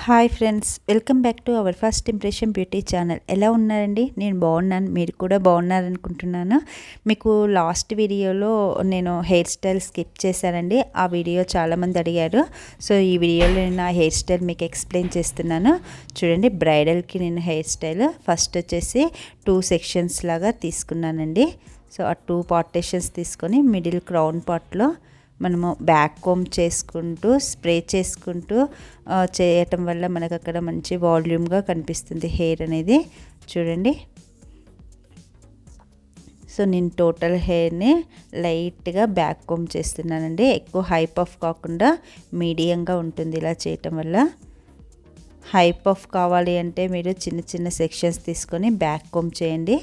Hi friends, welcome back to our first impression beauty channel. ఎలా ఉన్నారండి? నేను బాగున్నాను, మీరు కూడా బాగున్నారనుకుంటున్నాను. మీకు లాస్ట్ వీడియోలో నేను హెయిర్ స్టైల్ స్కిప్ చేశానండి. ఆ వీడియో చాలామంది అడిగారు. సో ఈ వీడియోలో నేను నా హెయిర్ స్టైల్ మీకు ఎక్స్ప్లెయిన్ చేస్తున్నాను. చూడండి, బ్రైడల్కి నేను హెయిర్ స్టైల్ ఫస్ట్ వచ్చేసి 2 సెక్షన్స్ లాగా తీసుకున్నానండి. సో ఆ 2 పార్టేషన్స్ తీసుకొని మిడిల్ క్రౌన్ పార్ట్లో మనము బ్యాక్ కోమ్ చేసుకుంటూ స్ప్రే చేసుకుంటూ చేయటం వల్ల మనకు అక్కడ మంచి వాల్యూమ్గా కనిపిస్తుంది హెయిర్ అనేది. చూడండి, సో నేను టోటల్ హెయిర్ని లైట్గా బ్యాక్ కోమ్ చేస్తున్నానండి. ఎక్కువ హై పఫ్ కాకుండా మీడియంగా ఉంటుంది ఇలా చేయటం వల్ల. హై పఫ్ కావాలి అంటే మీరు చిన్న చిన్న సెక్షన్స్ తీసుకొని బ్యాక్ కోమ్ చేయండి.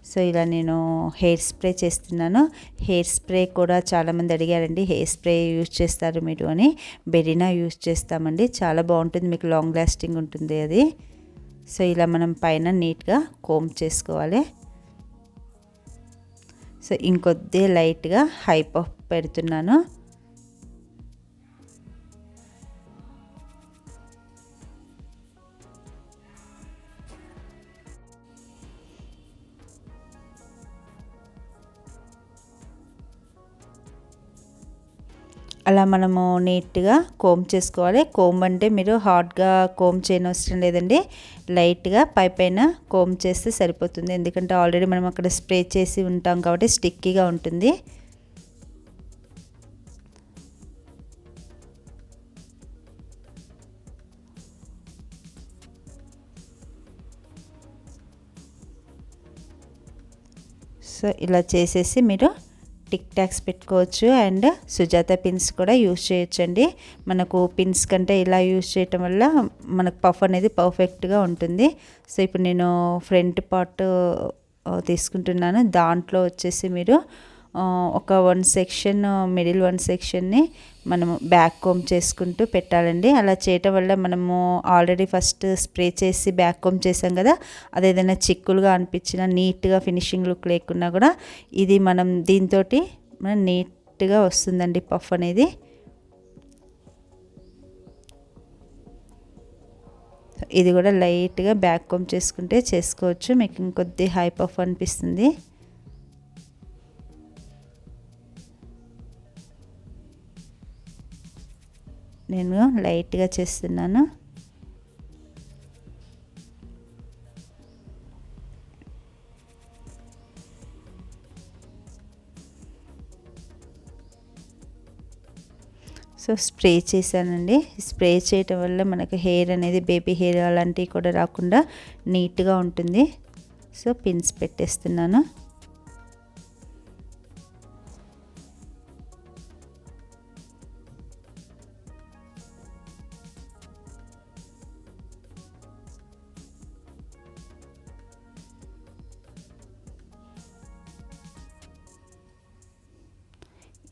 సో ఇలా నేను హెయిర్ స్ప్రే చేస్తున్నాను. హెయిర్ స్ప్రే కూడా చాలామంది అడిగారండి, హెయిర్ స్ప్రే యూజ్ చేస్తారు మీరు అని. బెరినా యూజ్ చేస్తామండి, చాలా బాగుంటుంది, మీకు లాంగ్ లాస్టింగ్ ఉంటుంది అది. సో ఇలా మనం పైన నీట్గా కోమ్ చేసుకోవాలి. సో ఇంకొద్ది లైట్గా హై పఫ్ పెడుతున్నాను. అలా మనము నీట్గా కోమ్ చేసుకోవాలి. కోమ్ అంటే మీరు హార్డ్గా కోమ్ చేయనవసరం లేదండి, లైట్గా పైన కోమ్ చేస్తే సరిపోతుంది. ఎందుకంటే ఆల్రెడీ మనం అక్కడ స్ప్రే చేసి ఉంటాం కాబట్టి స్టిక్కీగా ఉంటుంది. సో ఇలా చేసేసి మీరు టిక్ టాక్స్ పెట్టుకోవచ్చు అండ్ సుజాత పిన్స్ కూడా యూజ్ చేయొచ్చండి. మనకు పిన్స్ కంటే ఇలా యూజ్ చేయటం వల్ల మనకు పఫ్ అనేది పర్ఫెక్ట్గా ఉంటుంది. సో ఇప్పుడు నేను ఫ్రంట్ పార్ట్ తీసుకుంటున్నాను. దాంట్లో వచ్చేసి మీరు ఒక 1 సెక్షన్ మిడిల్ 1 సెక్షన్ని మనము బ్యాక్ కోమ్ చేసుకుంటూ పెట్టాలండి. అలా చేయటం వల్ల మనము ఆల్రెడీ ఫస్ట్ స్ప్రే చేసి బ్యాక్ కోమ్ చేసాం కదా, అది ఏదైనా చిక్కులుగా అనిపించినా నీట్గా ఫినిషింగ్ లుక్ లేకున్నా కూడా ఇది మనం దీంతో మనం నీట్గా వస్తుందండి పఫ్ అనేది. ఇది కూడా లైట్గా బ్యాక్ కోమ్ చేసుకుంటే చేసుకోవచ్చు, మీకు ఇంకొద్ది హై పఫ్ అనిపిస్తుంది. నేను లైట్గా చేస్తున్నాను. సో స్ప్రే చేశానండి. స్ప్రే చేయటం వల్ల మనకు హెయిర్ అనేది బేబీ హెయిర్ అలాంటివి కూడా రాకుండా నీట్గా ఉంటుంది. సో పిన్స్ పెట్టేస్తున్నాను.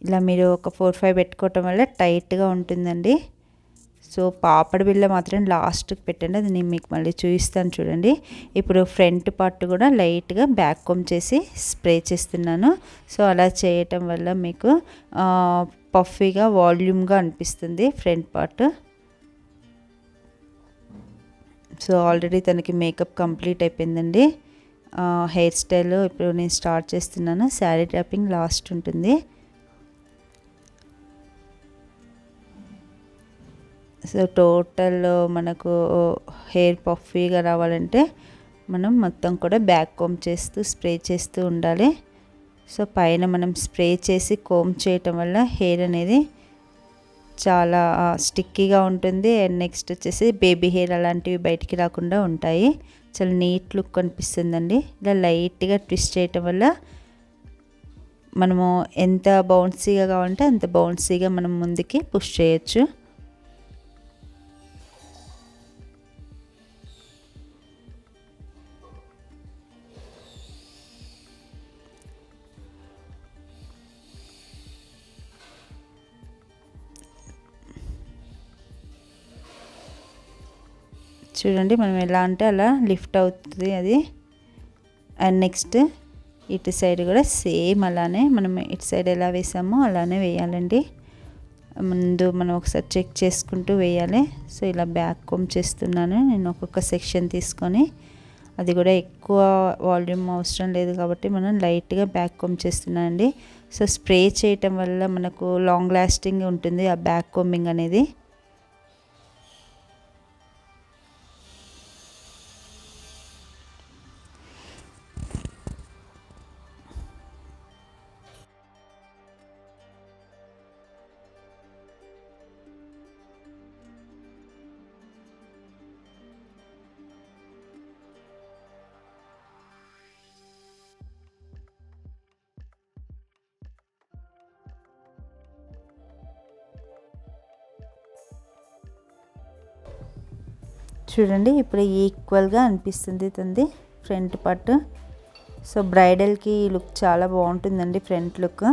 ఇలా మీరు ఒక 4-5 పెట్టుకోవటం వల్ల టైట్గా ఉంటుందండి. సో పాపడి బిళ్ళ మాత్రం లాస్ట్కి పెట్టండి, అది నేను మీకు మళ్ళీ చూపిస్తాను చూడండి. ఇప్పుడు ఫ్రంట్ పార్ట్ కూడా లైట్గా బ్యాక్ కోమ్ చేసి స్ప్రే చేస్తున్నాను. సో అలా చేయటం వల్ల మీకు పఫీగా వాల్యూమ్గా అనిపిస్తుంది ఫ్రంట్ పార్ట్. సో ఆల్రెడీ తనకి మేకప్ కంప్లీట్ అయిపోయిందండి. హెయిర్ స్టైల్ ఇప్పుడు నేను స్టార్ట్ చేస్తున్నాను. శారీ డ్రాపింగ్ లాస్ట్ ఉంటుంది. సో టోటల్ మనకు హెయిర్ పఫీగా రావాలంటే మనం మొత్తం కూడా బ్యాక్ కోమ్ చేస్తూ స్ప్రే చేస్తూ ఉండాలి. సో పైన మనం స్ప్రే చేసి కోమ్ చేయటం వల్ల హెయిర్ అనేది చాలా స్టిక్కీగా ఉంటుంది. అండ్ నెక్స్ట్ వచ్చేసి బేబీ హెయిర్ అలాంటివి బయటికి రాకుండా ఉంటాయి. చాలా నీట్ లుక్ అనిపిస్తుందండి. ఇలా లైట్గా ట్విస్ట్ చేయటం వల్ల మనము ఎంత బౌన్సీగా కావాలంటే అంత బౌన్సీగా మనం ముందుకి పుష్ చేయొచ్చు. చూడండి, మనం ఎలా అంటే అలా లిఫ్ట్ అవుతుంది అది. అండ్ నెక్స్ట్ ఇటు సైడ్ కూడా సేమ్ అలానే మనం ఇటు సైడ్ ఎలా వేసామో అలానే వేయాలండి. ముందు మనం ఒకసారి చెక్ చేసుకుంటూ వేయాలి. సో ఇలా బ్యాక్ కోమ్ చేస్తున్నాను నేను ఒక్కొక్క సెక్షన్ తీసుకొని. అది కూడా ఎక్కువ వాల్యూమ్ అవసరం లేదు కాబట్టి మనం లైట్గా బ్యాక్ కోమ్ చేస్తున్నాను అండి. సో స్ప్రే చేయటం వల్ల మనకు లాంగ్ లాస్టింగ్ ఉంటుంది ఆ బ్యాక్ కోమింగ్ అనేది. చూడండి ఇప్పుడు ఈక్వల్గా అనిపిస్తుంది తంది ఫ్రంట్ పార్ట్. సో బ్రైడల్కి ఈ లుక్ చాలా బాగుంటుందండి ఫ్రంట్ లుక్.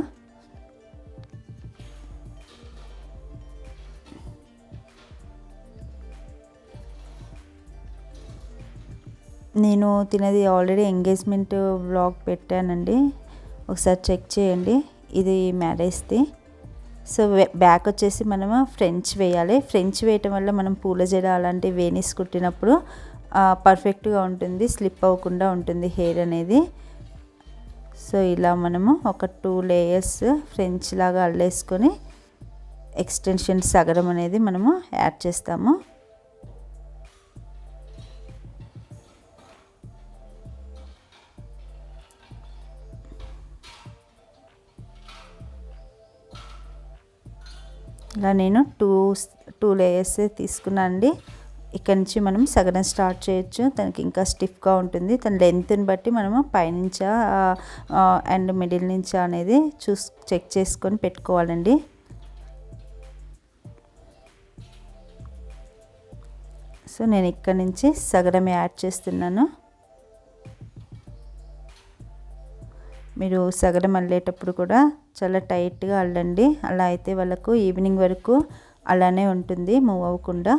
నేను తినది ఆల్రెడీ ఎంగేజ్మెంట్ వ్లాగ్ పెట్టానండి, ఒకసారి చెక్ చేయండి. ఇది మ్యారేజ్ది. సో బ్యాక్ వచ్చేసి మనము ఫ్రెంచ్ వేయాలి. ఫ్రెంచ్ వేయటం వల్ల మనం పూల జడ అలాంటి వేణీస్ కుట్టినప్పుడు పర్ఫెక్ట్గా ఉంటుంది, స్లిప్ అవ్వకుండా ఉంటుంది హెయిర్ అనేది. సో ఇలా మనము ఒక 2 లేయర్స్ ఫ్రెంచ్ లాగా అల్లేసుకొని ఎక్స్టెన్షన్ సగరం అనేది మనము యాడ్ చేస్తాము. ఇలా నేను టూ లేయర్స్ తీసుకున్నాను అండి. ఇక్కడ నుంచి మనం సగరం స్టార్ట్ చేయొచ్చు. తనకి ఇంకా స్టిఫ్గా ఉంటుంది. తన లెంత్ని బట్టి మనము పైనుంచా అండ్ మిడిల్ నుంచా అనేది చెక్ చేసుకొని పెట్టుకోవాలండి. సో నేను ఇక్కడ నుంచి సగరం యాడ్ చేస్తున్నాను. మీరు సగరం అల్లేటప్పుడు కూడా చాలా టైట్గా అల్లండి. అలా అయితే వాళ్ళకు ఈవినింగ్ వరకు అలానే ఉంటుంది, మూవ్ అవ్వకుండా.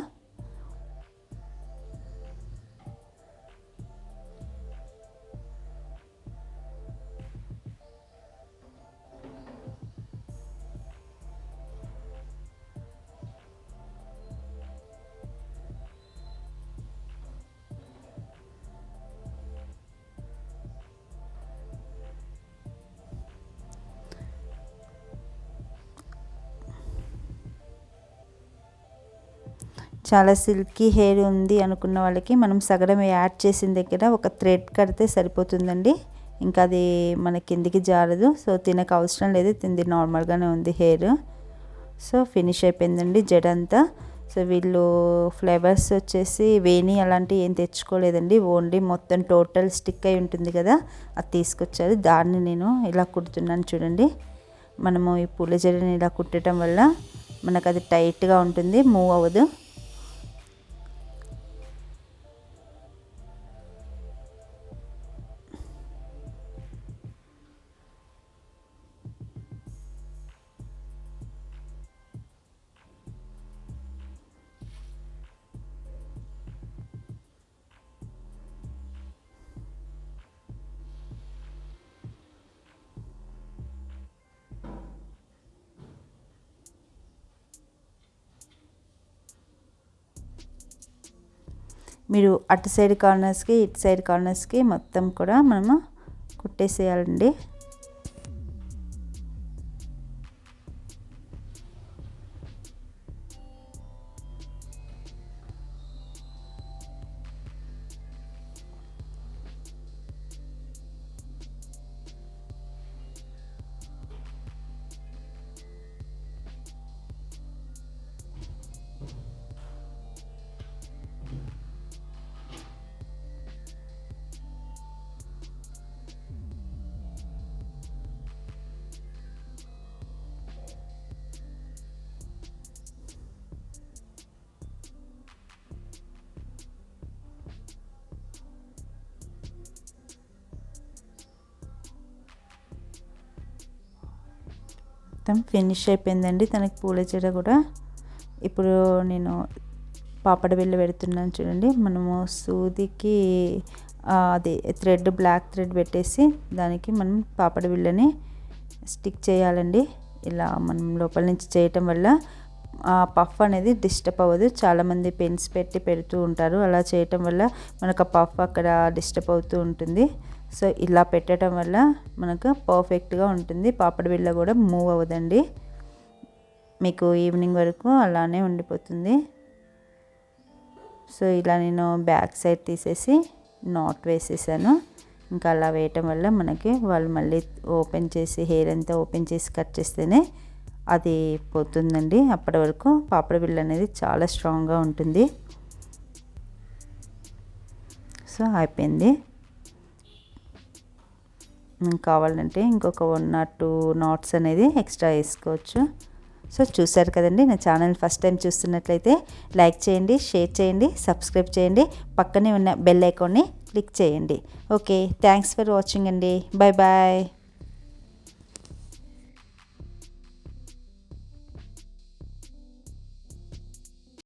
చాలా సిల్కీ హెయిర్ ఉంది అనుకున్న వాళ్ళకి మనం సగరం యాడ్ చేసిన దగ్గర ఒక థ్రెడ్ కడితే సరిపోతుందండి. ఇంకా అది మన కిందికి జారదు. సో తినకు అవసరం లేదు, తింది నార్మల్గానే ఉంది హెయిర్. సో ఫినిష్ అయిపోయిందండి జడ అంతా. సో వీళ్ళు ఫ్లేవర్స్ వచ్చేసి వేణి అలాంటివి ఏం తెచ్చుకోలేదండి, ఓన్లీ మొత్తం టోటల్ స్టిక్ అయి ఉంటుంది కదా అది తీసుకొచ్చారు. దాన్ని నేను ఇలా కుడుతున్నాను చూడండి. మనము ఈ పూల జడని ఇలా కుట్టడం వల్ల మనకు అది టైట్గా ఉంటుంది, మూవ్ అవ్వదు. మీరు అటు సైడ్ కార్నర్స్కి ఇటు సైడ్ కార్నర్స్కి మొత్తం కూడా మనము కుట్టేసేయాలండి. మొత్తం ఫినిష్ అయిపోయిందండి తనకి పూల జడ కూడా. ఇప్పుడు నేను పాపడ బిళ్ళ పెడుతున్నాను చూడండి. మనము సూదికి అది బ్లాక్ థ్రెడ్ పెట్టేసి దానికి మనం పాపడ బిళ్ళని స్టిక్ చేయాలండి. ఇలా మనం లోపల నుంచి చేయటం వల్ల ఆ పఫ్ అనేది డిస్టర్బ్ అవ్వదు. చాలామంది పెన్స్ పెడుతూ ఉంటారు. అలా చేయటం వల్ల మనకు ఆ పఫ్ అక్కడ డిస్టర్బ్ అవుతూ ఉంటుంది. సో ఇలా పెట్టడం వల్ల మనకు పర్ఫెక్ట్గా ఉంటుంది. పాపడి బిళ్ళ కూడా మూవ్ అవ్వదండి. మీకు ఈవినింగ్ వరకు అలానే ఉండిపోతుంది. సో ఇలా నేను బ్యాక్ సైడ్ తీసేసి నాట్ వేసేసాను. ఇంకా అలా వేయటం వల్ల మనకి వాళ్ళు మళ్ళీ ఓపెన్ చేసి హెయిర్ అంతా ఓపెన్ చేసి కట్ చేస్తేనే అది పోతుందండి. అప్పటి వరకు పాపడి బిళ్ళ అనేది చాలా స్ట్రాంగ్గా ఉంటుంది. సో అయిపోయింది. కావాలంటే ఇంకొక 1 or 2 నాట్స్ అనేది ఎక్స్ట్రా వేసుకోవచ్చు. సో చూసారు కదండి, నా ఛానల్ ఫస్ట్ టైం చూస్తున్నట్లయితే లైక్ చేయండి, షేర్ చేయండి, సబ్స్క్రైబ్ చేయండి, పక్కనే ఉన్న బెల్ ఐకాన్ని క్లిక్ చేయండి. ఓకే, థ్యాంక్స్ ఫర్ వాచింగ్ అండి. Bye bye.